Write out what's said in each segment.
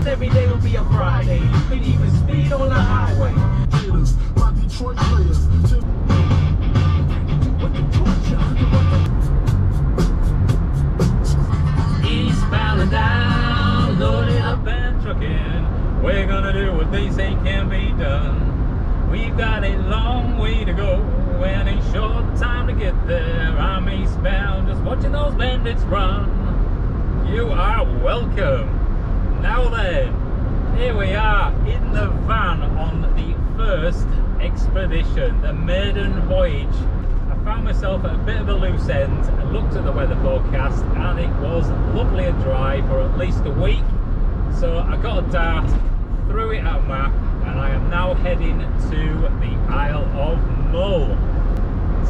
Every day will be a Friday. You can even speed on the highway. My Detroit players. Eastbound and down, loaded up and trucking. We're gonna do what they say can be done. We've got a long way to go and a short time to get there. I'm eastbound, just watching those bandits run. You are welcome. Now then, here we are in the van on the first expedition, the maiden voyage. I found myself at a bit of a loose end and looked at the weather forecast, and it was lovely and dry for at least a week. So I got a dart, threw it at a map, and I am now heading to the Isle of Mull.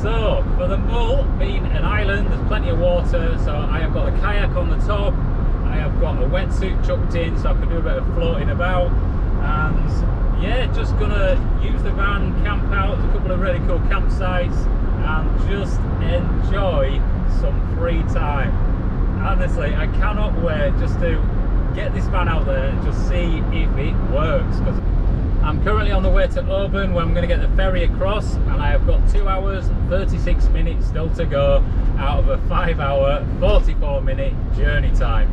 So for the Mull being an island, there's plenty of water, so I have got a kayak on the top. I have got a wetsuit chucked in so I can do a bit of floating about, and yeah, just gonna use the van, camp out. There's a couple of really cool campsites and just enjoy some free time. Honestly, I cannot wait just to get this van out there and just see if it works, because I'm currently on the way to Oban where I'm going to get the ferry across, and I have got 2 hours and 36 minutes still to go out of a 5 hour 44 minute journey time.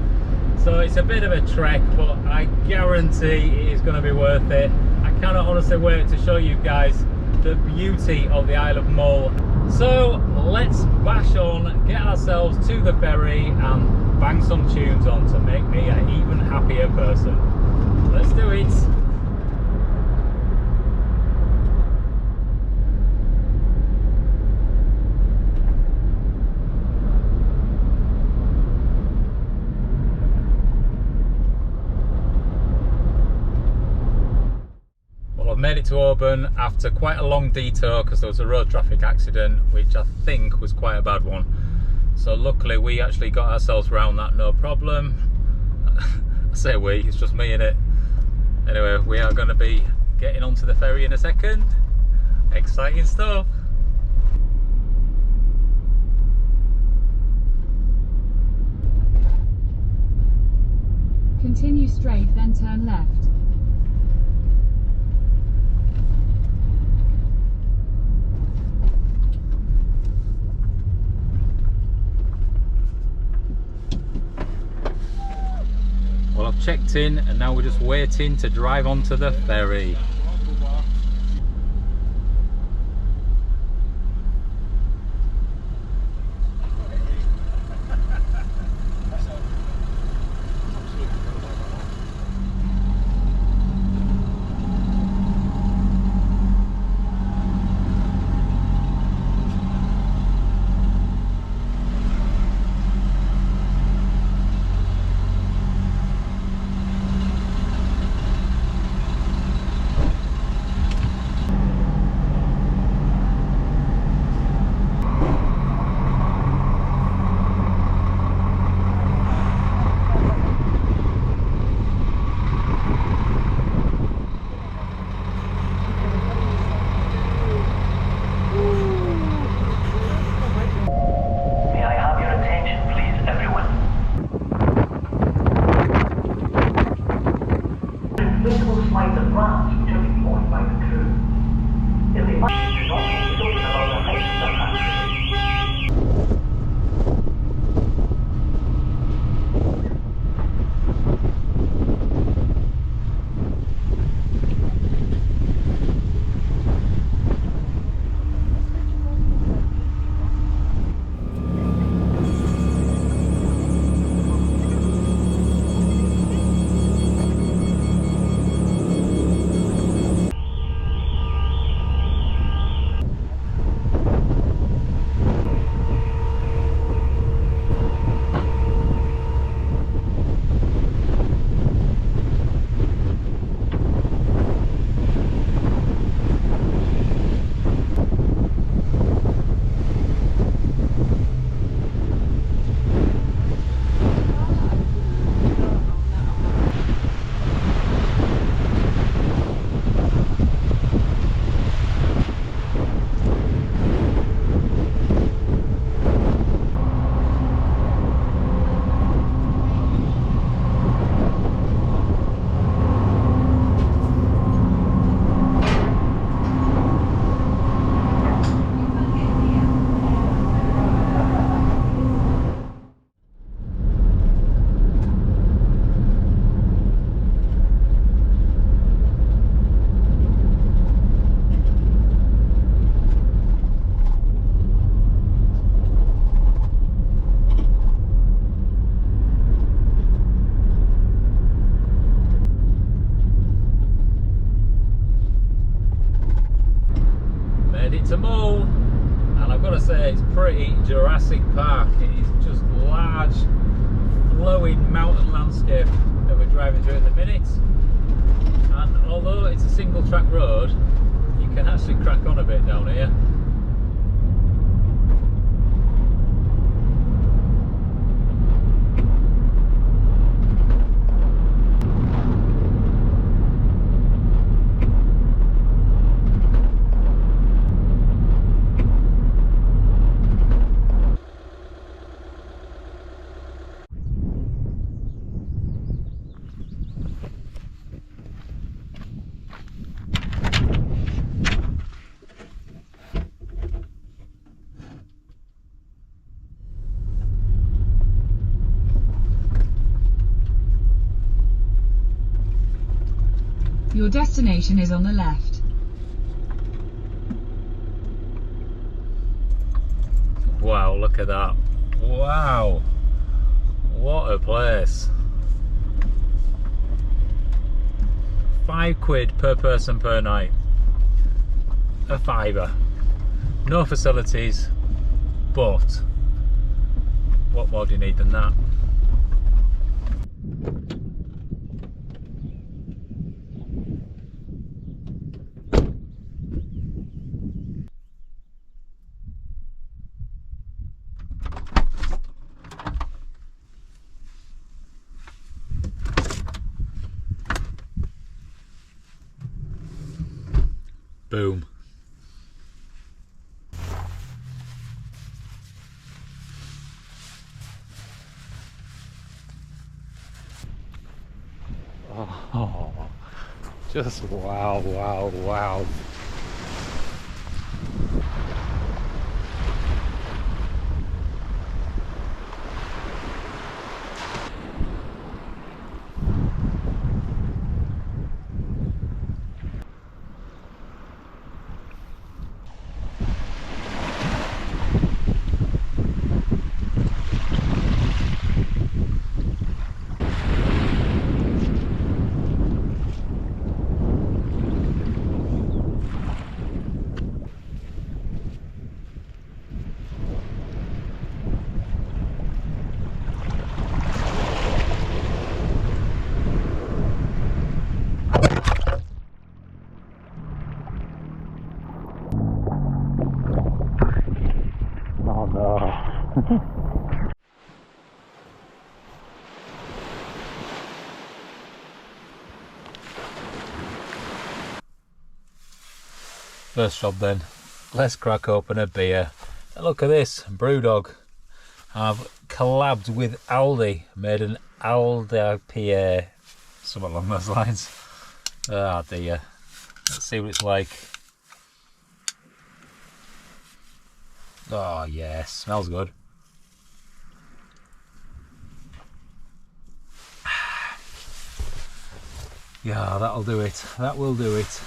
So it's a bit of a trek, but I guarantee it is going to be worth it. I cannot honestly wait to show you guys the beauty of the Isle of Mull. So let's bash on, get ourselves to the ferry and bang some tunes on to make me an even happier person. Let's do it. Made it to Oban after quite a long detour because there was a road traffic accident, which I think was quite a bad one. So luckily we actually got ourselves around that no problem. I say we, it's just me in it. Anyway, we are going to be getting onto the ferry in a second. Exciting stuff. Continue straight, then turn left. Well, I've checked in and now we're just waiting to drive onto the ferry. It's pretty Jurassic Park. It is just large, flowing mountain landscape that we're driving through at the minute. And although it's a single track road, you can actually crack on a bit down here. Your destination is on the left. Wow, look at that. Wow. What a place. £5 per person per night. A fiver. No facilities, but what more do you need than that? Boom. Oh, just wow, wow, wow. Oh no. First job then, let's crack open a beer. And look at this, Brewdog. I've collabed with Aldi, made an Aldi Pierre, something along those lines. Ah dear, let's see what it's like. Oh yes, smells good. Yeah, that'll do it, that will do it.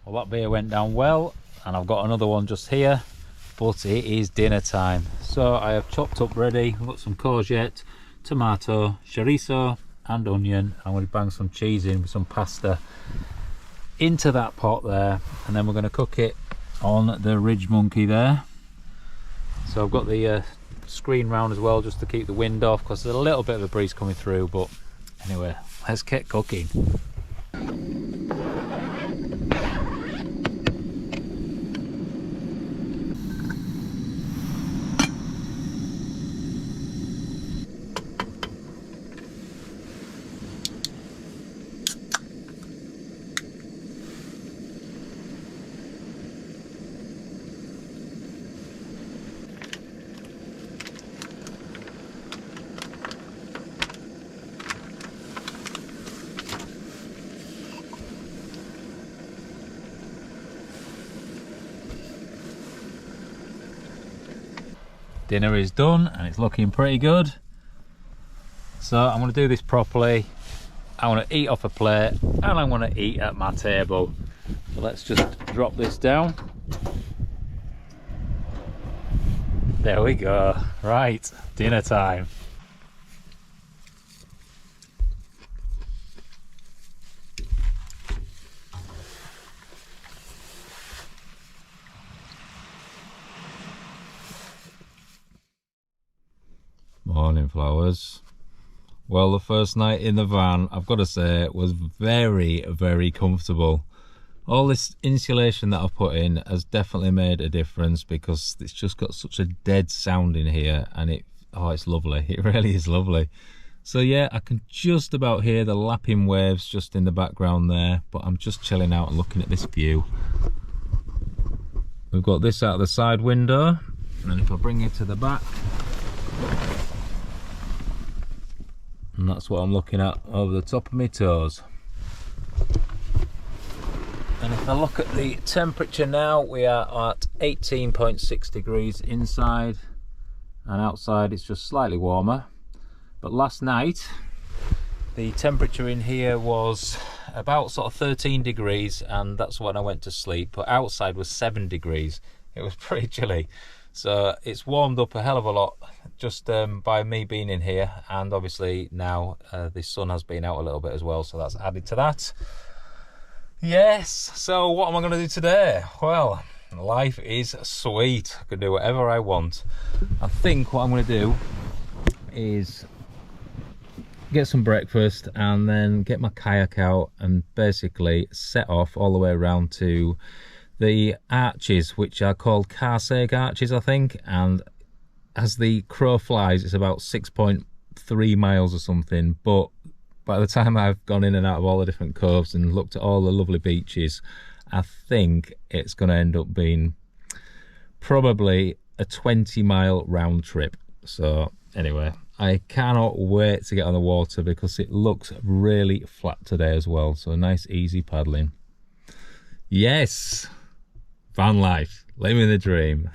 Well, that beer went down well, and I've got another one just here, but it is dinner time. So I have chopped up ready. I've got some courgette, tomato, chorizo and onion. I'm going to bang some cheese in with some pasta into that pot there, and then we're going to cook it on the Ridge Monkey there. So I've got the screen round as well, just to keep the wind off, because there's a little bit of a breeze coming through. But anyway, let's get cooking. Dinner is done and it's looking pretty good. So I'm going to do this properly. I want to eat off a plate and I want to eat at my table. So let's just drop this down. There we go. Right, dinner time. Morning, flowers. Well, the first night in the van, I've got to say, was very, very comfortable. All this insulation that I've put in has definitely made a difference because it's just got such a dead sound in here, and it's lovely. It really is lovely. So yeah, I can just about hear the lapping waves just in the background there, but I'm just chilling out and looking at this view. We've got this out of the side window, and then if I bring it to the back, and that's what I'm looking at over the top of my toes. And if I look at the temperature now, we are at 18.6 degrees inside, and outside it's just slightly warmer. But last night the temperature in here was about sort of 13 degrees, and that's when I went to sleep. But outside was 7 degrees. It was pretty chilly. So it's warmed up a hell of a lot just by me being in here, and obviously now the sun has been out a little bit as well, so that's added to that. Yes, so what am I going to do today? Well, life is sweet. I can do whatever I want. I think what I'm going to do is get some breakfast and then get my kayak out and basically set off all the way around to the arches, which are called Carsaig Arches, I think, and as the crow flies it's about 6.3 miles or something, but by the time I've gone in and out of all the different coves and looked at all the lovely beaches, I think it's going to end up being probably a 20-mile round trip. So anyway, I cannot wait to get on the water because it looks really flat today as well, so nice easy paddling. Yes, van life, living the dream.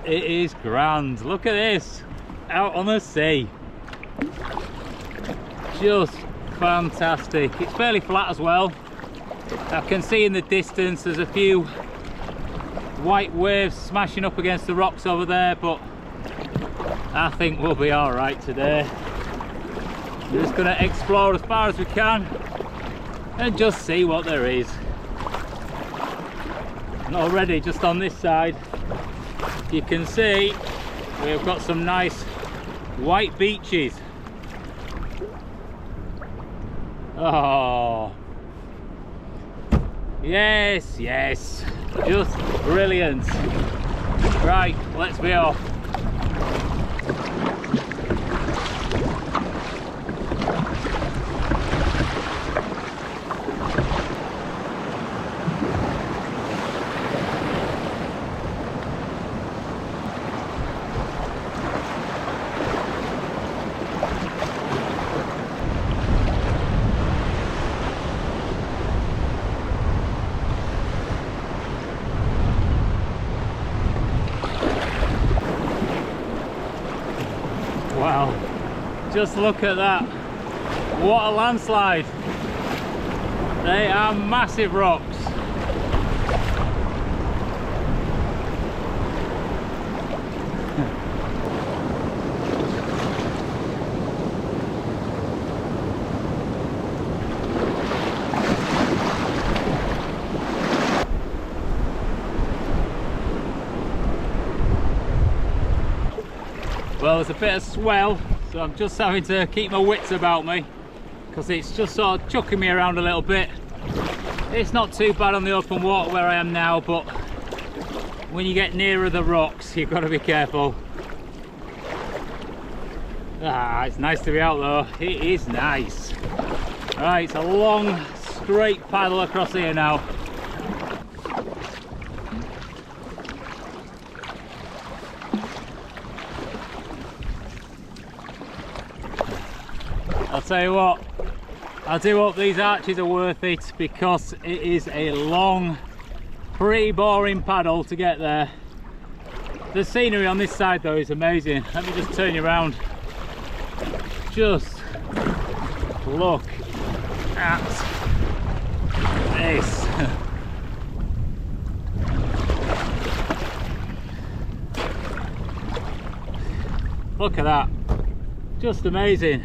it is grand. Look at this, out on the sea. Just fantastic. It's fairly flat as well. I can see in the distance there's a few white waves smashing up against the rocks over there, but I think we'll be all right today. We're just going to explore as far as we can and just see what there is. And already just on this side you can see we've got some nice white beaches. Oh yes, yes, just brilliant. Right, let's be off. Wow, just look at that. What a landslide. They are massive rocks. Well, there's a bit of swell, so I'm just having to keep my wits about me because it's just sort of chucking me around a little bit. It's not too bad on the open water where I am now, but when you get nearer the rocks you've got to be careful. Ah, it's nice to be out though. It is nice. Right, it's a long straight paddle across here now. I'll tell you what, I do hope these arches are worth it because it is a long, pretty boring paddle to get there. The scenery on this side though is amazing. Let me just turn you around. Just look at this. Look at that, just amazing.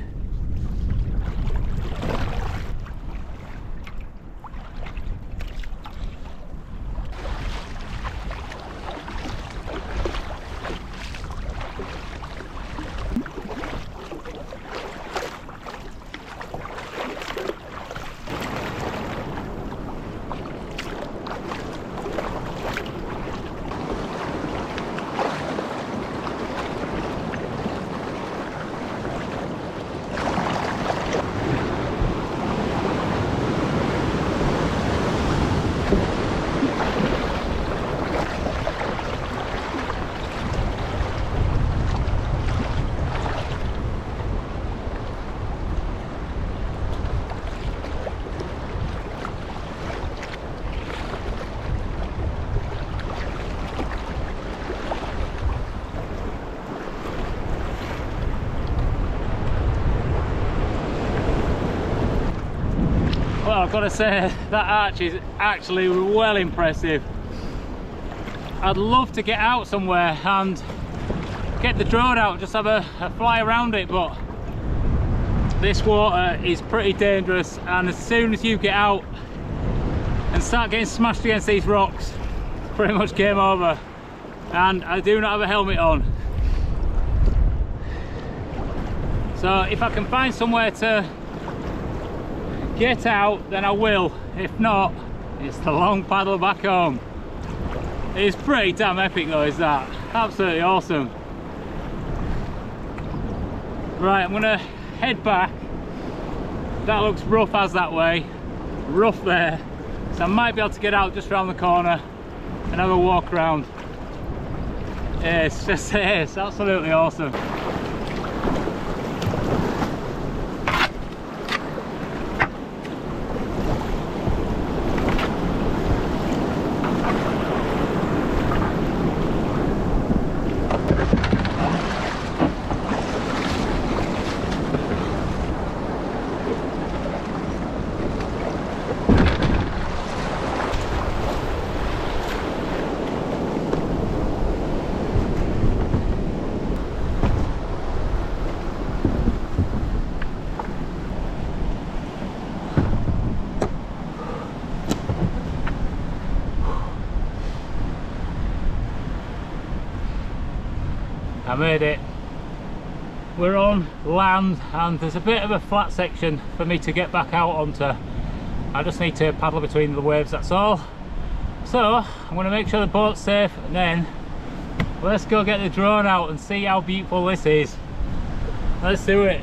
Well, I've got to say that arch is actually well impressive. I'd love to get out somewhere and get the drone out, just have a fly around it, but this water is pretty dangerous, and as soon as you get out and start getting smashed against these rocks, it's pretty much game over. And I do not have a helmet on, so if I can find somewhere to get out, then I will. If not, it's the long paddle back home. It's pretty damn epic though, is that? Absolutely awesome. Right, I'm gonna head back. That looks rough as that way, rough there, so I might be able to get out just around the corner and have a walk around. Yeah, it's just, it's absolutely awesome. I made it. We're on land and there's a bit of a flat section for me to get back out onto. I just need to paddle between the waves, that's all. So I'm going to make sure the boat's safe and then let's go get the drone out and see how beautiful this is. Let's do it.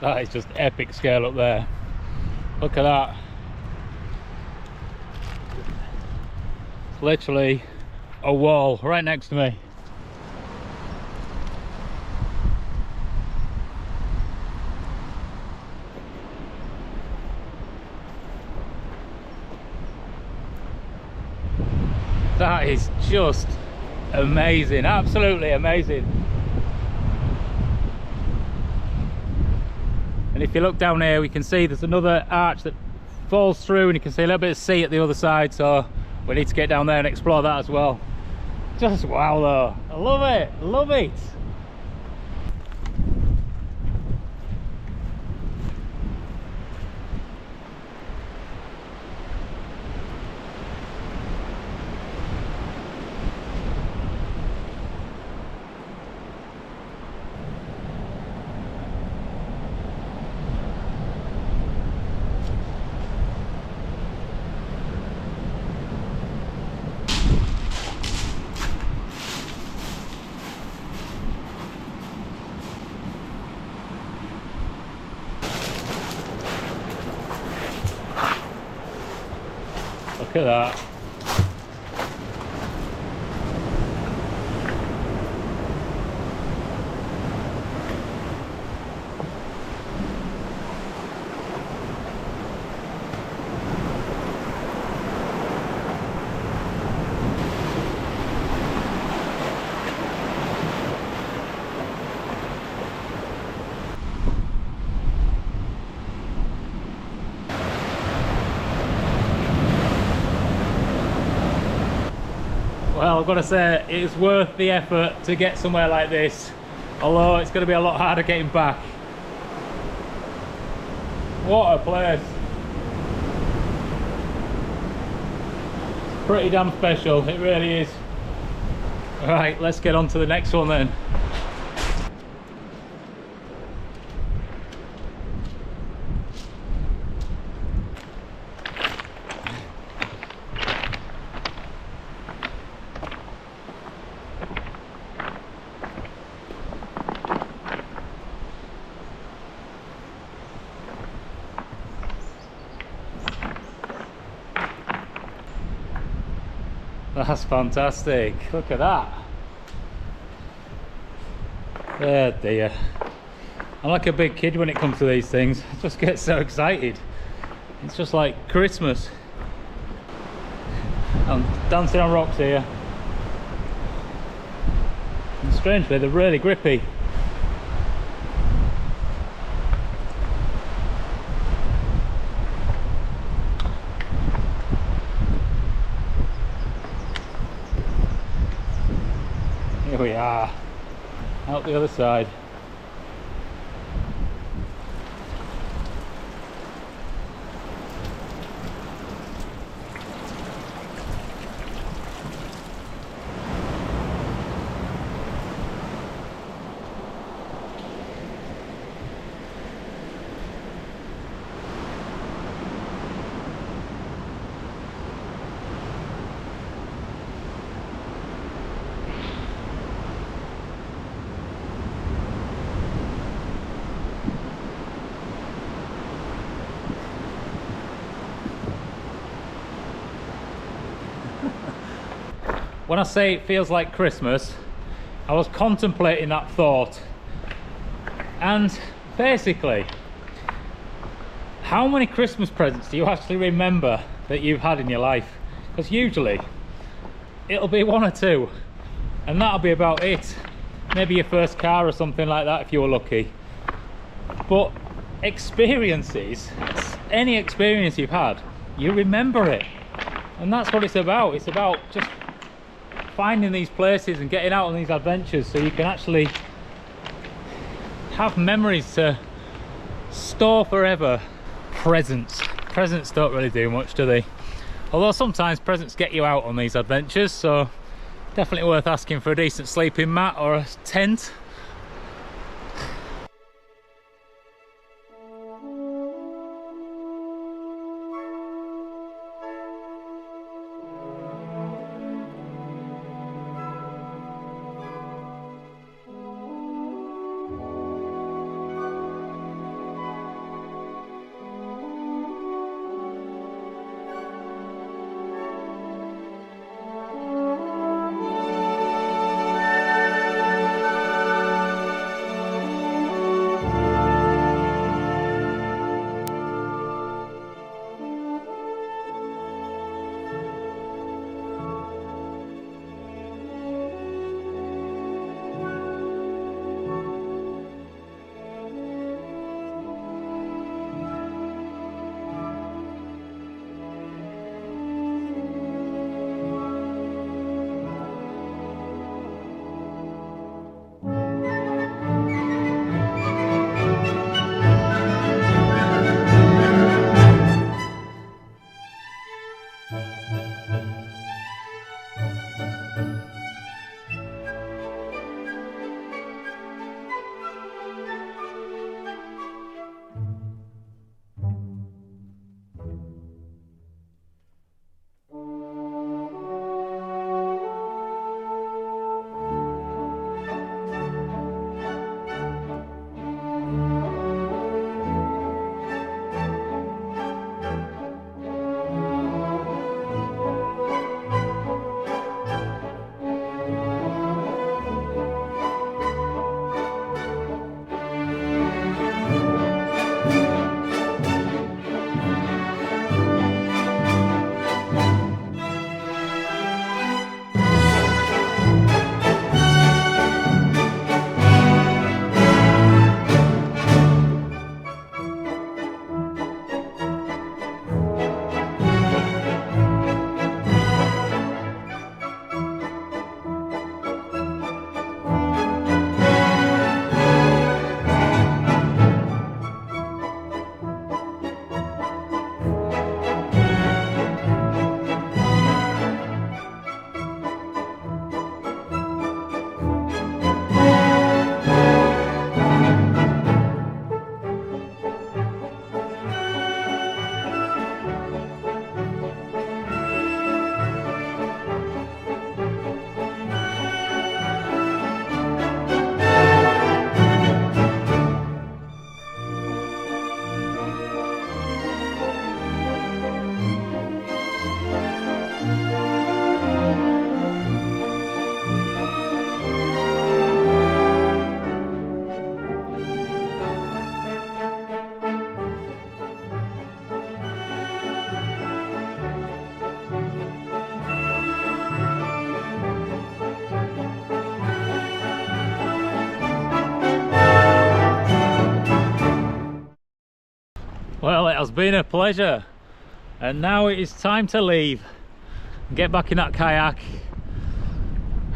That is just epic scale up there. Look at that. It's literally a wall right next to me. That is just amazing, absolutely amazing. And if you look down here, we can see there's another arch that falls through and you can see a little bit of sea at the other side, so we need to get down there and explore that as well. Just wow though, I love it, love it. Look at that. Well, I've got to say, it's worth the effort to get somewhere like this, although it's going to be a lot harder getting back. What a place. It's pretty damn special, it really is. Right, let's get on to the next one then. That's fantastic, look at that. Oh dear. I'm like a big kid when it comes to these things. I just get so excited. It's just like Christmas. I'm dancing on rocks here. And strangely, they're really grippy. Here we are, out the other side. When I say it feels like Christmas, I was contemplating that thought, and basically how many Christmas presents do you actually remember that you've had in your life? Because usually it'll be one or two, and that'll be about it. Maybe your first car or something like that if you were lucky. But experiences, any experience you've had, you remember it. And that's what it's about. It's about just finding these places and getting out on these adventures so you can actually have memories to store forever. Presents don't really do much, do they? Although sometimes presents get you out on these adventures, so definitely worth asking for a decent sleeping mat or a tent. Well, it has been a pleasure, and now it is time to leave and get back in that kayak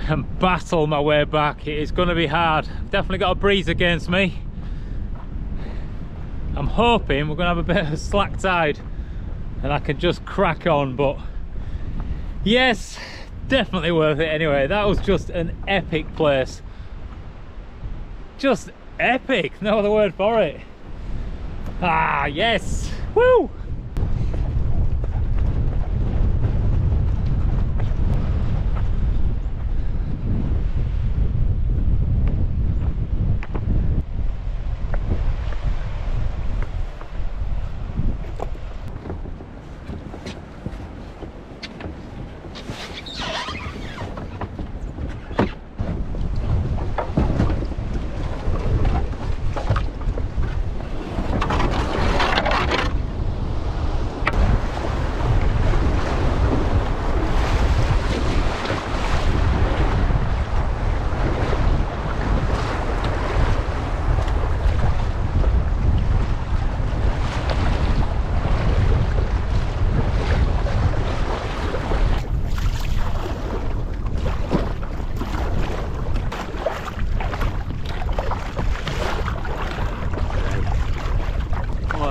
and battle my way back. It is going to be hard. I've definitely got a breeze against me. I'm hoping we're going to have a bit of a slack tide and I can just crack on, but yes, definitely worth it anyway. That was just an epic place. Just epic, no other word for it. Ah, yes! Woo!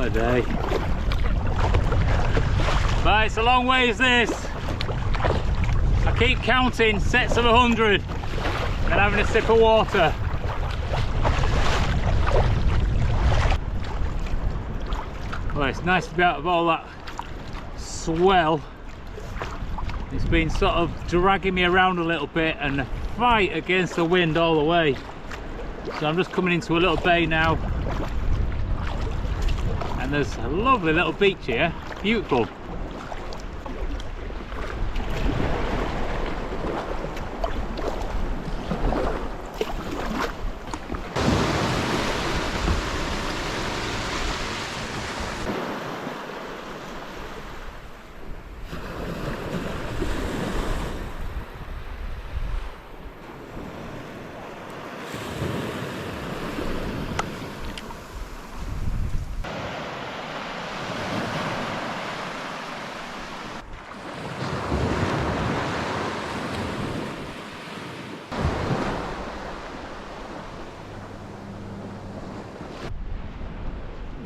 What a day. Right, it's a long ways this. I keep counting sets of 100 and having a sip of water. Well, it's nice to be out of all that swell. It's been sort of dragging me around a little bit and a fight against the wind all the way. So I'm just coming into a little bay now. And there's a lovely little beach here. Beautiful.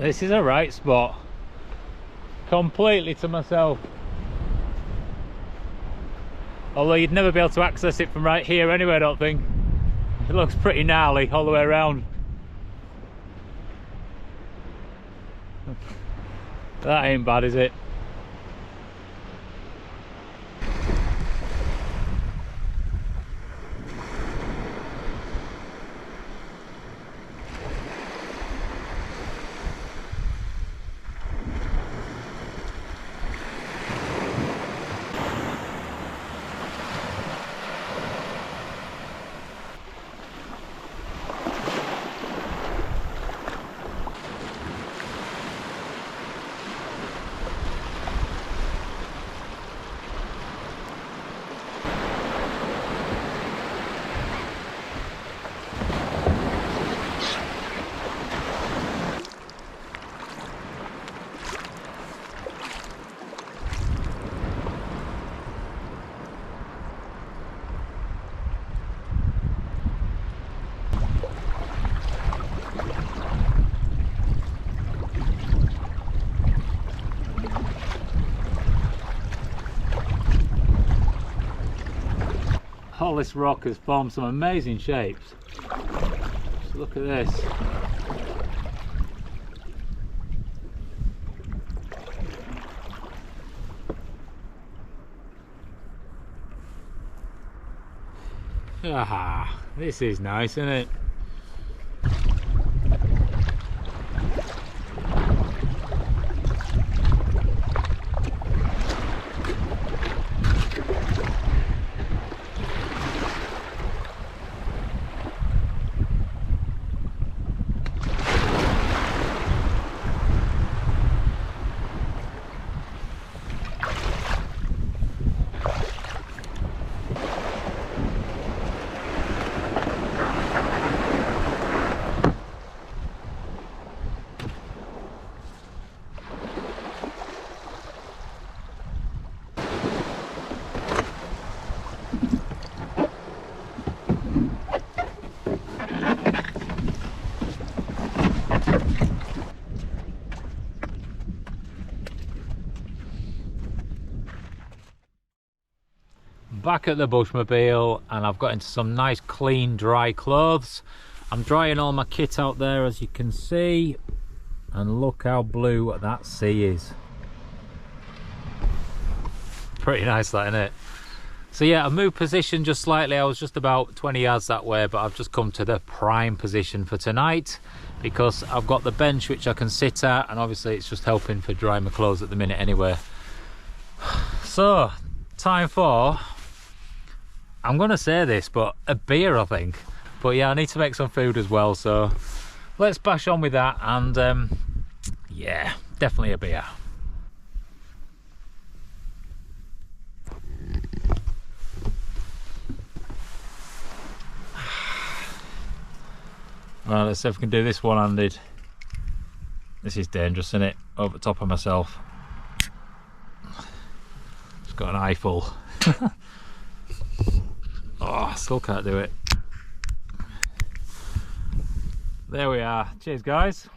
This is a right spot, completely to myself. Although you'd never be able to access it from right here anyway, I don't think. It looks pretty gnarly all the way around. That ain't bad, is it? All this rock has formed some amazing shapes. Just look at this. Ah, this is nice, isn't it? Back at the Bushmobile, and I've got into some nice clean dry clothes. I'm drying all my kit out there, as you can see, and look how blue that sea is. Pretty nice, that, isn't it? So yeah, I moved position just slightly. I was just about 20 yards that way, but I've just come to the prime position for tonight because I've got the bench which I can sit at, and obviously it's just helping for drying my clothes at the minute anyway. So time for, I'm gonna say this, but a beer, I think. But yeah, I need to make some food as well, so let's bash on with that. And yeah, definitely a beer. Right, let's see if we can do this one-handed. This is dangerous, isn't it? Over the top of myself. Just got an eye full. Oh, I still can't do it. There we are. Cheers, guys.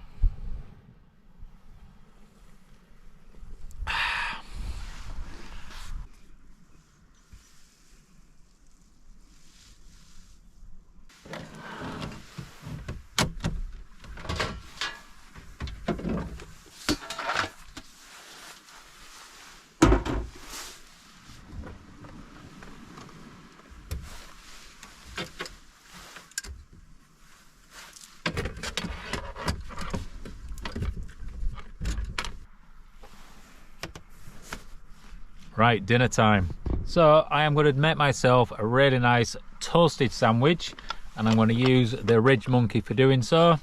Right, dinner time. So I am going to make myself a really nice toasted sandwich, and I'm going to use the Ridge Monkey for doing so.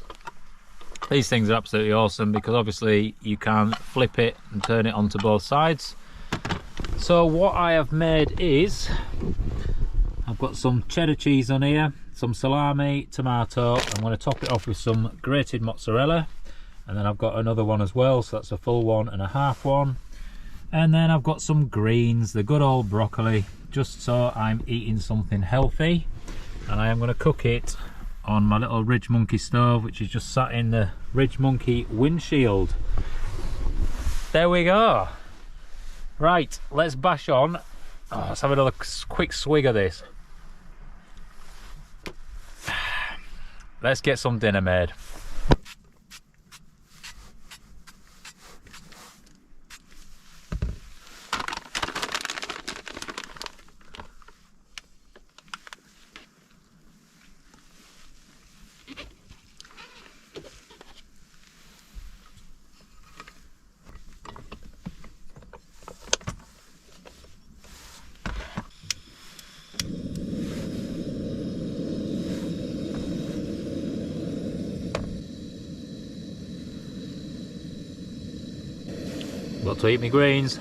These things are absolutely awesome because obviously you can flip it and turn it onto both sides. So what I have made is, I've got some cheddar cheese on here, some salami, tomato. I'm going to top it off with some grated mozzarella, and then I've got another one as well, so that's a full 1.5 one. And then I've got some greens, the good old broccoli, just so I'm eating something healthy. And I am going to cook it on my little Ridge Monkey stove, which is just sat in the Ridge Monkey windshield. There we go. Right, let's bash on. Oh, let's have another quick swig of this. Let's get some dinner made. Got to eat me greens.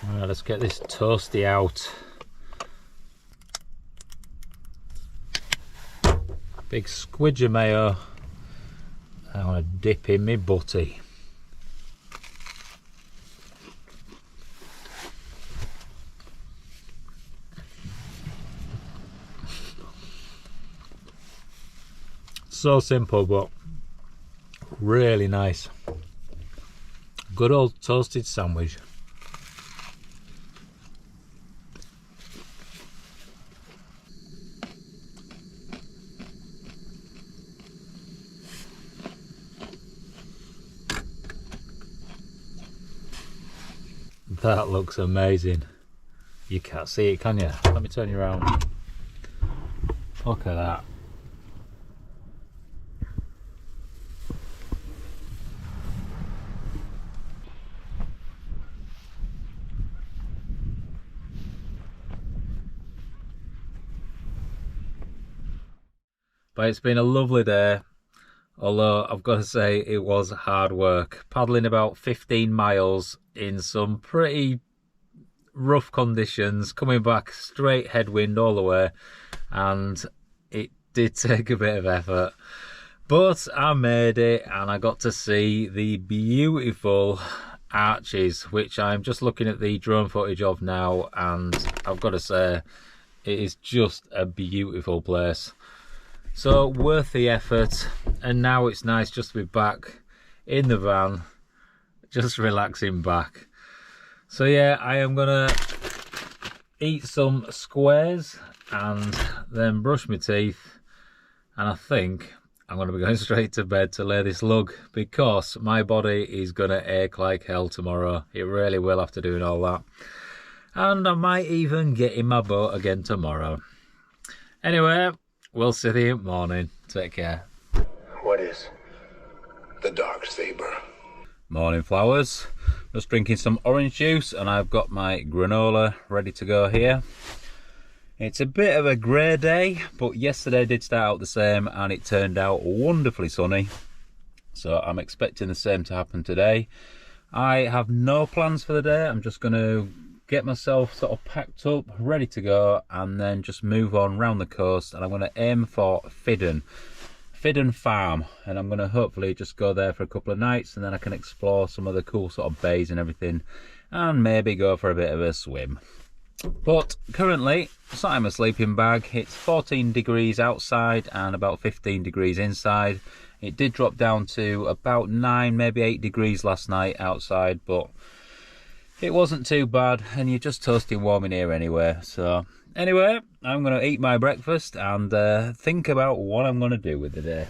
Right, let's get this toasty out. Big squidge of mayo. I want to dip in my butty. So simple, but really nice. Good old toasted sandwich. That looks amazing. You can't see it, can you? Let me turn you around. Look at that. But it's been a lovely day, although I've got to say it was hard work. Paddling about 15 miles in some pretty rough conditions, coming back straight headwind all the way, and it did take a bit of effort. But I made it, and I got to see the beautiful arches, which I'm just looking at the drone footage of now, and I've got to say it is just a beautiful place. So worth the effort, and now it's nice just to be back in the van, just relaxing back. So yeah, I am gonna eat some squares and then brush my teeth, and I think I'm gonna be going straight to bed to lay this lug, because my body is gonna ache like hell tomorrow. It really will after doing all that, and I might even get in my boat again tomorrow. Anyway, we'll see you in the morning. Take care. What is the dark saber? Morning, flowers. Just drinking some orange juice, and I've got my granola ready to go here. It's a bit of a grey day, but yesterday did start out the same, and it turned out wonderfully sunny. So I'm expecting the same to happen today. I have no plans for the day. I'm just going to get myself sort of packed up, ready to go, and then just move on round the coast, and I'm going to aim for Fidden Farm, and I'm going to hopefully just go there for a couple of nights, and then I can explore some of the cool sort of bays and everything, and maybe go for a bit of a swim. But currently, sat in my sleeping bag. It's 14 degrees outside and about 15 degrees inside. It did drop down to about 9, maybe 8 degrees last night outside, but it wasn't too bad, and you're just toasting warm in here anyway. So anyway, I'm going to eat my breakfast and think about what I'm going to do with the day.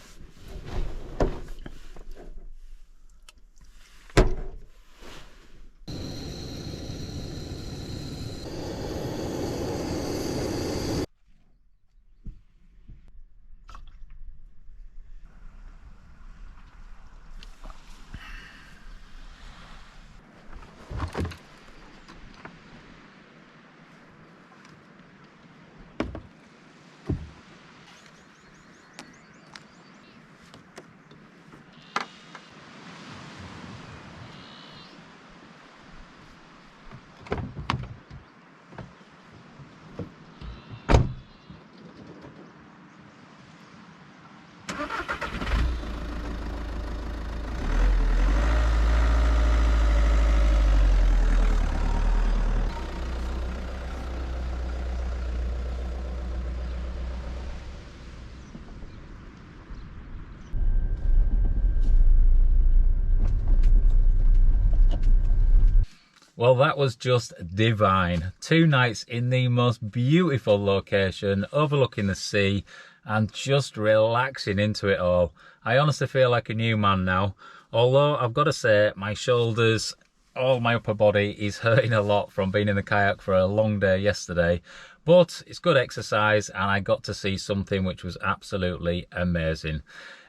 Well, that was just divine. 2 nights in the most beautiful location, overlooking the sea, and just relaxing into it all. I honestly feel like a new man now. Although I've got to say, my shoulders, all my upper body is hurting a lot from being in the kayak for a long day yesterday. But it's good exercise, and I got to see something which was absolutely amazing.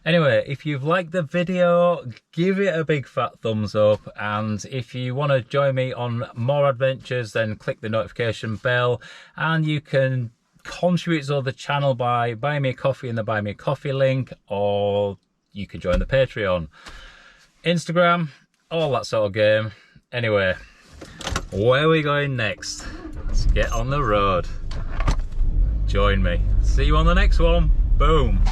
Anyway, if you've liked the video, give it a big fat thumbs up, and if you want to join me on more adventures, then click the notification bell, and you can contribute to the channel by buying me a coffee in the Buy Me a Coffee link, or you can join the Patreon, Instagram, all that sort of game. Anyway, where are we going next? Let's get on the road. Join me. See you on the next one. Boom.